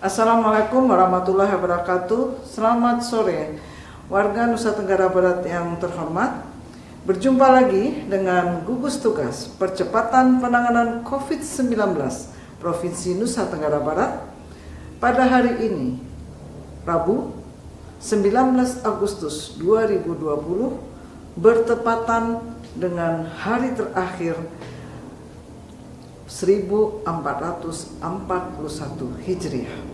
Assalamualaikum warahmatullahi wabarakatuh. Selamat sore warga Nusa Tenggara Barat yang terhormat. Berjumpa lagi dengan gugus tugas percepatan penanganan COVID-19 Provinsi Nusa Tenggara Barat pada hari ini, Rabu 19 Agustus 2020, bertepatan dengan hari terakhir 1441 Hijriah.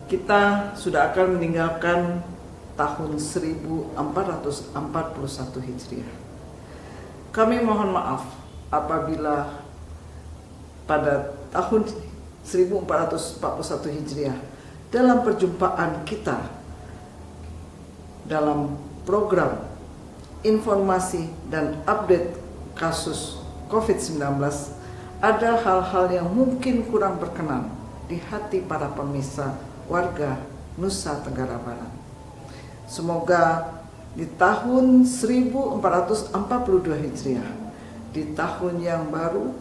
Kita sudah akan meninggalkan tahun 1441 Hijriah. Kami mohon maaf apabila pada tahun 1441 Hijriah dalam perjumpaan kita dalam program informasi dan update kasus COVID-19 ada hal-hal yang mungkin kurang berkenan di hati para pemirsa warga Nusa Tenggara Barat. Semoga di tahun 1442 Hijriah, di tahun yang baru,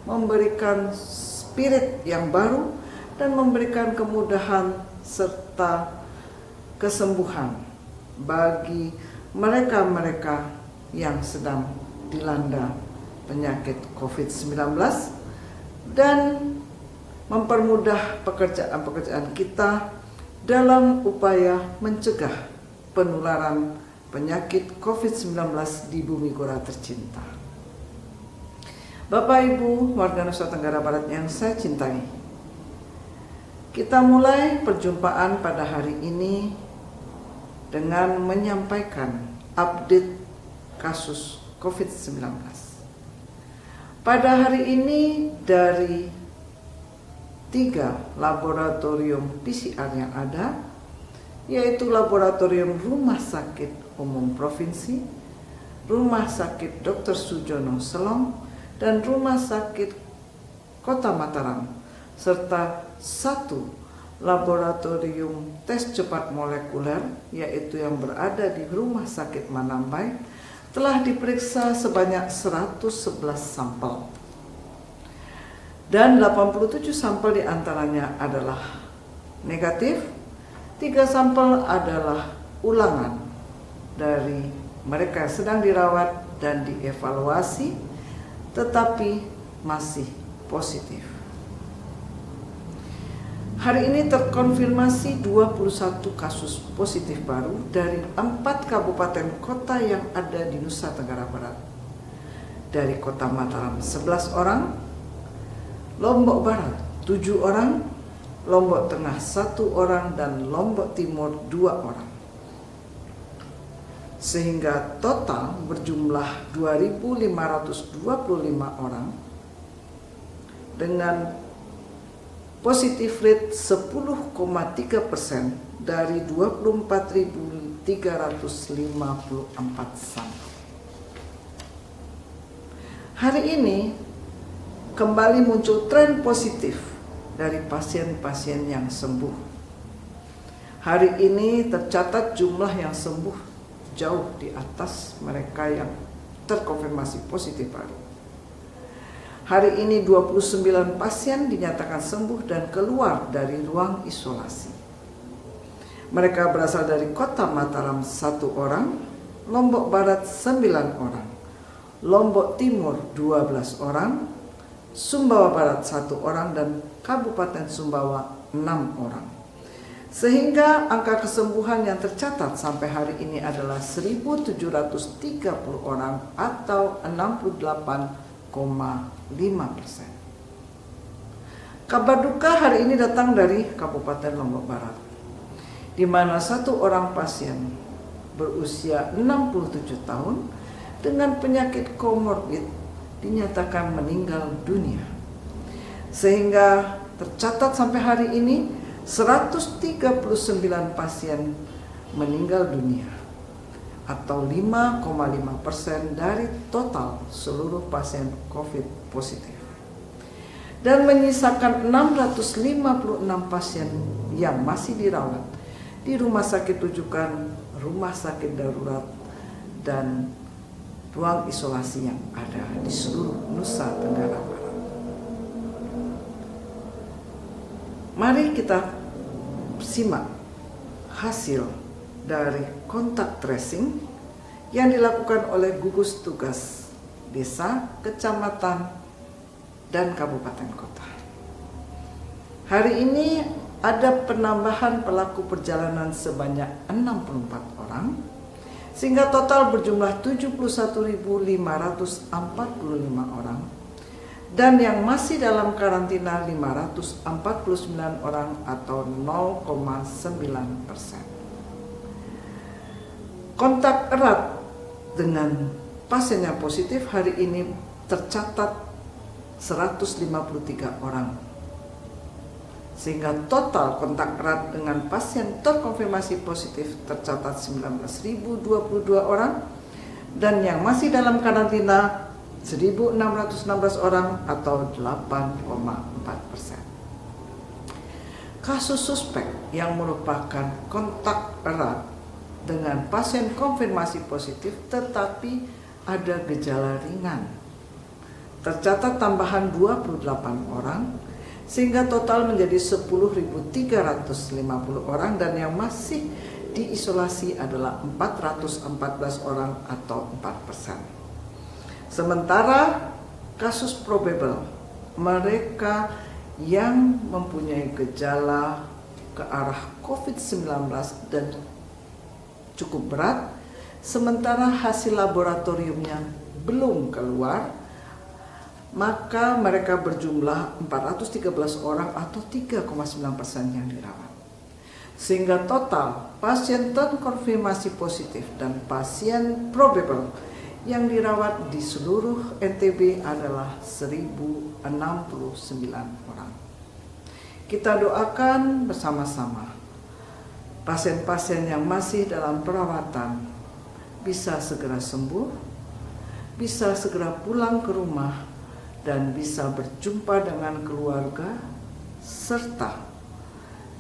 memberikan spirit yang baru dan memberikan kemudahan serta kesembuhan bagi mereka-mereka yang sedang dilanda penyakit COVID-19 dan mempermudah pekerjaan-pekerjaan kita dalam upaya mencegah penularan penyakit COVID-19 di bumi Gora tercinta. Bapak Ibu warga Nusa Tenggara Barat yang saya cintai, kita mulai perjumpaan pada hari ini dengan menyampaikan update kasus COVID-19. Pada hari ini dari 3 laboratorium PCR yang ada, yaitu Laboratorium Rumah Sakit Umum Provinsi, Rumah Sakit Dr. Sujono Selong, dan Rumah Sakit Kota Mataram, serta 1 laboratorium tes cepat molekuler, yaitu yang berada di Rumah Sakit Manambai, telah diperiksa sebanyak 111 sampel. Dan 87 sampel diantaranya adalah negatif, 3 sampel adalah ulangan dari mereka yang sedang dirawat dan dievaluasi, tetapi masih positif. Hari ini terkonfirmasi 21 kasus positif baru dari 4 kabupaten kota yang ada di Nusa Tenggara Barat. Dari Kota Mataram 11 orang, Lombok Barat 7 orang, Lombok Tengah 1 orang, dan Lombok Timur 2 orang. Sehingga total berjumlah 2.525 orang dengan positif rate 10,3% dari 24.354 sampel. Hari ini kembali muncul tren positif dari pasien-pasien yang sembuh. Hari ini tercatat jumlah yang sembuh jauh di atas mereka yang terkonfirmasi positif baru. Hari ini 29 pasien dinyatakan sembuh dan keluar dari ruang isolasi. Mereka berasal dari Kota Mataram 1 orang, Lombok Barat 9 orang, Lombok Timur 12 orang, Sumbawa Barat 1 orang, dan Kabupaten Sumbawa 6 orang. Sehingga angka kesembuhan yang tercatat sampai hari ini adalah 1.730 orang atau 68,5%. Kabar duka hari ini datang dari Kabupaten Lombok Barat, di mana 1 orang pasien berusia 67 tahun dengan penyakit komorbid dinyatakan meninggal dunia. Sehingga tercatat sampai hari ini 139 pasien meninggal dunia atau 5,5% dari total seluruh pasien COVID positif. Dan menyisakan 656 pasien yang masih dirawat di rumah sakit rujukan, rumah sakit darurat, dan ruang isolasi yang ada di seluruh Nusa Tenggara Barat. Mari kita simak hasil dari kontak tracing yang dilakukan oleh gugus tugas desa, kecamatan, dan kabupaten kota. Hari ini ada penambahan pelaku perjalanan sebanyak 64 orang, sehingga total berjumlah 71.545 orang, dan yang masih dalam karantina 549 orang atau 0,9%. Kontak erat dengan pasien yang positif hari ini tercatat 153 orang, sehingga total kontak erat dengan pasien terkonfirmasi positif tercatat 19.022 orang, dan yang masih dalam karantina 1.616 orang atau 8,4%. Kasus suspek yang merupakan kontak erat dengan pasien konfirmasi positif tetapi ada gejala ringan, tercatat tambahan 28 orang, sehingga total menjadi 10.350 orang, dan yang masih diisolasi adalah 414 orang atau 4%. Sementara kasus probable, mereka yang mempunyai gejala ke arah COVID-19 dan cukup berat, sementara hasil laboratoriumnya belum keluar, maka mereka berjumlah 413 orang atau 3,9% yang dirawat. Sehingga total pasien terkonfirmasi positif dan pasien probable yang dirawat di seluruh NTB adalah 1.069 orang. Kita doakan bersama-sama pasien-pasien yang masih dalam perawatan bisa segera sembuh, bisa segera pulang ke rumah, dan bisa berjumpa dengan keluarga, serta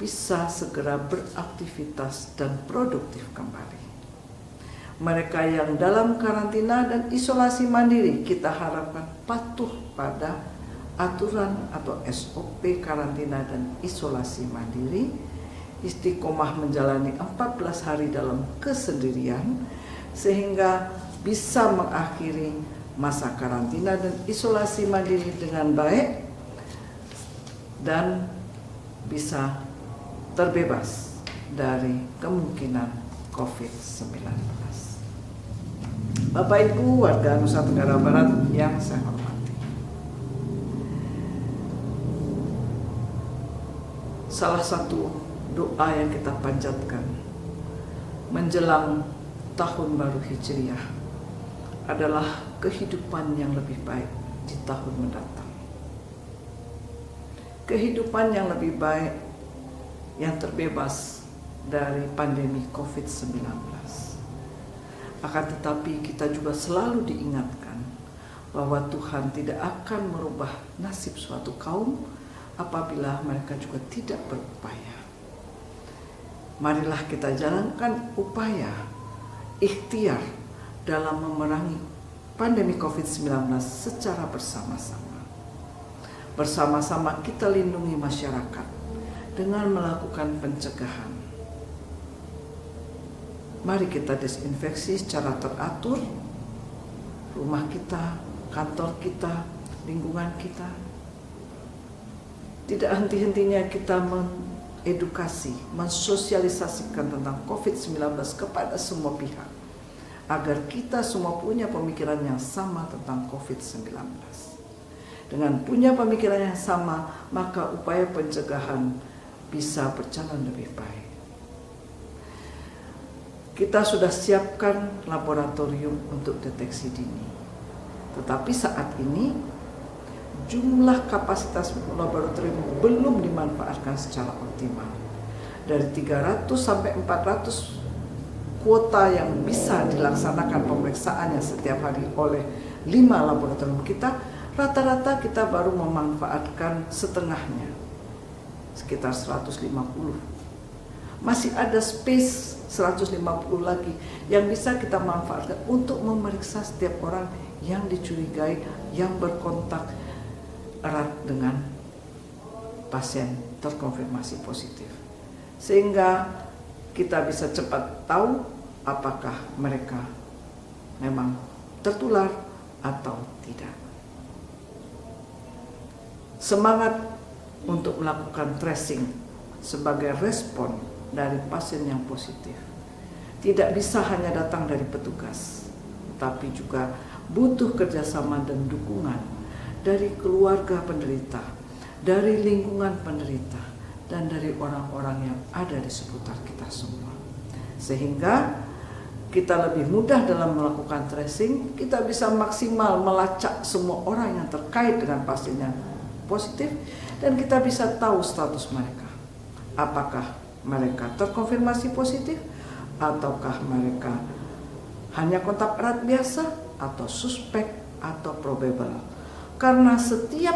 bisa segera beraktivitas dan produktif kembali. Mereka yang dalam karantina dan isolasi mandiri, kita harapkan patuh pada aturan atau SOP karantina dan isolasi mandiri, istiqomah menjalani 14 hari dalam kesendirian, sehingga bisa mengakhiri masa karantina dan isolasi mandiri dengan baik dan bisa terbebas dari kemungkinan COVID-19. Bapak Ibu warga Nusa Tenggara Barat yang saya hormati, salah satu doa yang kita panjatkan menjelang tahun baru Hijriah adalah kehidupan yang lebih baik di tahun mendatang. Kehidupan yang lebih baik yang terbebas dari pandemi COVID-19. Akan tetapi kita juga selalu diingatkan bahwa Tuhan tidak akan merubah nasib suatu kaum apabila mereka juga tidak berupaya. Marilah kita jalankan upaya ikhtiar dalam memerangi pandemi COVID-19 secara bersama-sama. Bersama-sama kita lindungi masyarakat dengan melakukan pencegahan. Mari kita desinfeksi secara teratur rumah kita, kantor kita, lingkungan kita. Tidak henti-hentinya kita edukasi, mensosialisasikan tentang COVID-19 kepada semua pihak, agar kita semua punya pemikiran yang sama tentang COVID-19. Dengan punya pemikiran yang sama, maka upaya pencegahan bisa berjalan lebih baik. Kita sudah siapkan laboratorium untuk deteksi dini, tetapi saat ini jumlah kapasitas laboratorium belum dimanfaatkan secara optimal. Dari 300 sampai 400 kuota yang bisa dilaksanakan pemeriksaannya setiap hari oleh 5 laboratorium kita, rata-rata kita baru memanfaatkan setengahnya, sekitar 150. Masih ada space 150 lagi yang bisa kita manfaatkan untuk memeriksa setiap orang yang dicurigai yang berkontak erat dengan pasien terkonfirmasi positif. Sehingga kita bisa cepat tahu apakah mereka memang tertular atau tidak. Semangat untuk melakukan tracing sebagai respon dari pasien yang positif tidak bisa hanya datang dari petugas, tapi juga butuh kerjasama dan dukungan dari keluarga penderita, dari lingkungan penderita, dan dari orang-orang yang ada di seputar kita semua. Sehingga kita lebih mudah dalam melakukan tracing, kita bisa maksimal melacak semua orang yang terkait dengan pasien yang positif, dan kita bisa tahu status mereka. Apakah mereka terkonfirmasi positif, ataukah mereka hanya kontak erat biasa, atau suspek, atau probable. Karena setiap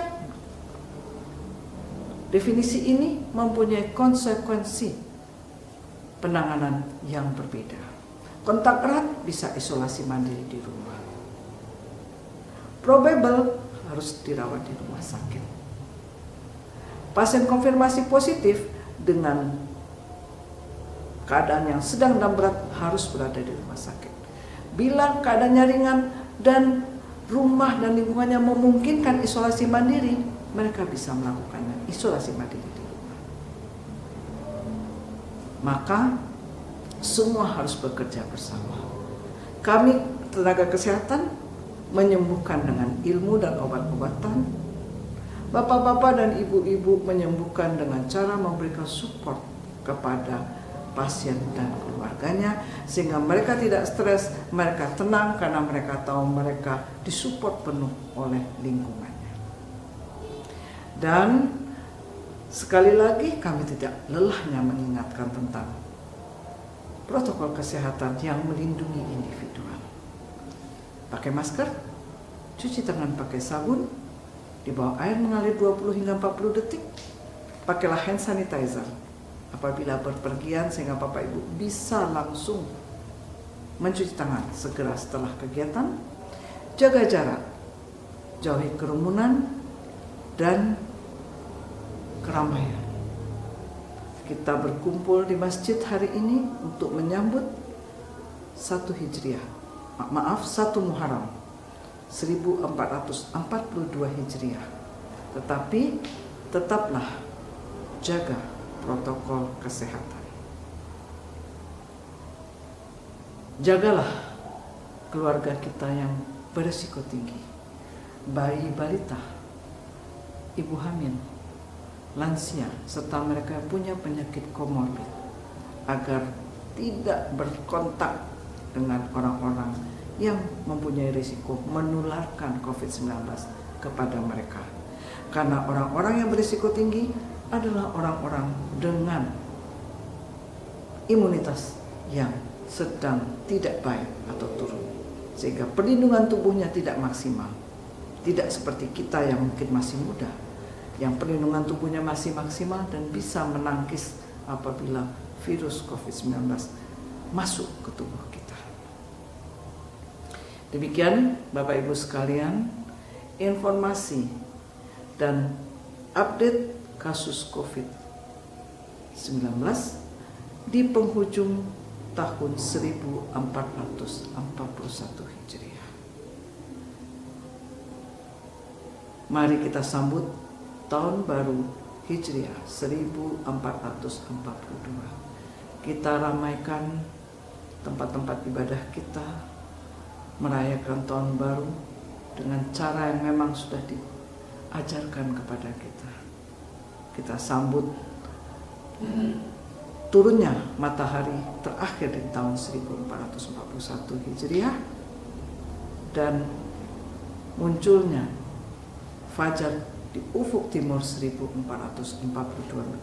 definisi ini mempunyai konsekuensi penanganan yang berbeda. Kontak erat bisa isolasi mandiri di rumah. Probable harus dirawat di rumah sakit. Pasien konfirmasi positif dengan keadaan yang sedang dan berat harus berada di rumah sakit. Bila keadaannya ringan dan rumah dan lingkungannya memungkinkan isolasi mandiri, mereka bisa melakukannya isolasi mandiri di rumah. Maka semua harus bekerja bersama. Kami tenaga kesehatan menyembuhkan dengan ilmu dan obat-obatan. Bapak-bapak dan ibu-ibu menyembuhkan dengan cara memberikan support kepada pasien dan keluarganya, sehingga mereka tidak stres, mereka tenang karena mereka tahu mereka disupport penuh oleh lingkungannya. Dan sekali lagi kami tidak lelahnya mengingatkan tentang protokol kesehatan yang melindungi individual. Pakai masker, cuci tangan pakai sabun, di bawah air mengalir 20 hingga 40 detik, pakailah hand sanitizer apabila berpergian, sehingga Bapak Ibu bisa langsung mencuci tangan segera setelah kegiatan. Jaga jarak, jauhi kerumunan dan keramaian. Kita berkumpul di masjid hari ini untuk menyambut 1 Muharram 1442 Hijriah. Tetapi tetaplah jaga protokol kesehatan. Jagalah keluarga kita yang berisiko tinggi, bayi balita, ibu hamil, lansia, serta mereka yang punya penyakit komorbid, agar tidak berkontak dengan orang-orang yang mempunyai risiko menularkan COVID-19 kepada mereka. Karena orang-orang yang berisiko tinggi adalah orang-orang dengan imunitas yang sedang tidak baik atau turun, sehingga perlindungan tubuhnya tidak maksimal. Tidak seperti kita yang mungkin masih muda, yang perlindungan tubuhnya masih maksimal dan bisa menangkis apabila virus COVID-19 masuk ke tubuh kita. Demikian Bapak Ibu sekalian, informasi dan update kasus COVID-19 di penghujung tahun 1441 Hijriah. Mari kita sambut tahun baru Hijriah 1442. Kita ramaikan tempat-tempat ibadah kita, merayakan tahun baru dengan cara yang memang sudah diajarkan kepada kita. Kita sambut turunnya matahari terakhir di tahun 1441 Hijriah dan munculnya fajar di ufuk timur 1442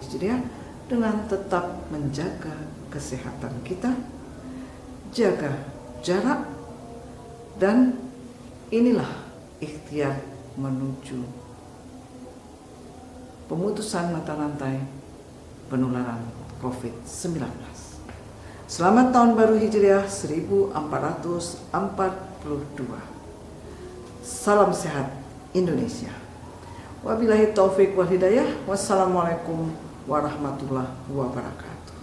Hijriah dengan tetap menjaga kesehatan kita, jaga jarak, dan inilah ikhtiar menuju pemutusan mata rantai penularan COVID-19. Selamat Tahun Baru Hijriah 1442. Salam sehat Indonesia. Wabillahi taufik wal hidayah. Wassalamualaikum warahmatullahi wabarakatuh.